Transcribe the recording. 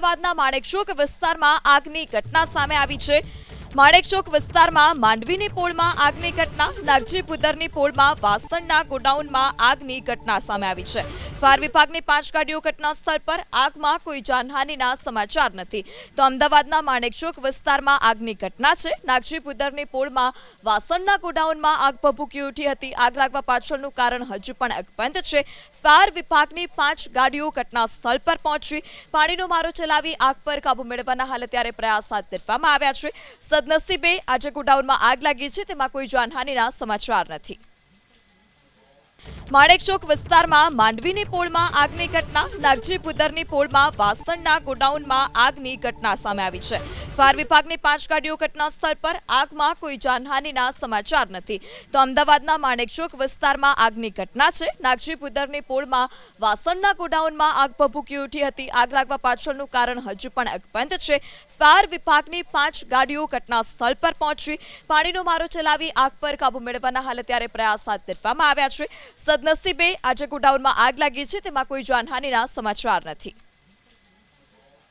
અમદાવાદના માણેકચોક વિસ્તારમાં આગની ઘટના સામે આવી છે। માણેકચોક વિસ્તારમાં માંડવીની પોળમાં આગની ઘટના, નાગજીપુદરની પોળમાં વાસણના ગોડાઉનમાં આગની ઘટના સામે આવી છે। ફાયર વિભાગની 5 ગાડીઓ ઘટના સ્થળ પર, આગમાં કોઈ જાનહાનિના સમાચાર નથી। તો અમદાવાદના માણેકચોક વિસ્તારમાં આગની ઘટના છે। નાગજીપુદરની પોળમાં વાસણના ગોડાઉનમાં આગ ભભૂકી ઉઠી હતી। આગ લાગવા પાછળનું કારણ હજુ પણ અકબંધ છે। ફાયર વિભાગની 5 ગાડીઓ ઘટના સ્થળ પર પહોંચી પાણીનો મારો ચલાવી આગ પર કાબુ મેળવવાના હાલ અત્યારે પ્રયાસ હાથ ધરવામાં આવ્યા છે। સદનસીબે આજે ગોડાઉનમાં આગ લાગી છે, તેમાં કોઈ જાનહાનિના સમાચાર નથી। માણેકચોક વિસ્તારમાં માંડવીની પોળમાં આગની ઘટના, નાગજીપુદરની પોળમાં વાસણના ગોડાઉનમાં આગની ઘટના સામે આવી છે। ફાયર વિભાગની 5 ગાડીઓ ઘટના સ્થળ પર, આગમાં કોઈ જાનહાનિના સમાચાર નથી। તો અમદાવાદના માણેકચોક વિસ્તારમાં આગની ઘટના છે। નાગજીપુદરની પોળમાં વાસણના ગોડાઉનમાં આગ ભભૂકી ઉઠી હતી। આગ લાગવા પાછળનું કારણ હજુ પણ અકબંધ છે। ફાયર વિભાગની 5 ગાડીઓ ઘટના સ્થળ પર પહોંચી પાણીનો મારો ચલાવી આગ પર કાબુ મેળવવાના હાલ અત્યારે પ્રયાસ હાથ ધરવામાં આવ્યા છે। સદનસીબે આજે ગોડાઉનમાં આગ લાગી છે, તેમાં કોઈ જાનહાનિના સમાચાર નથી।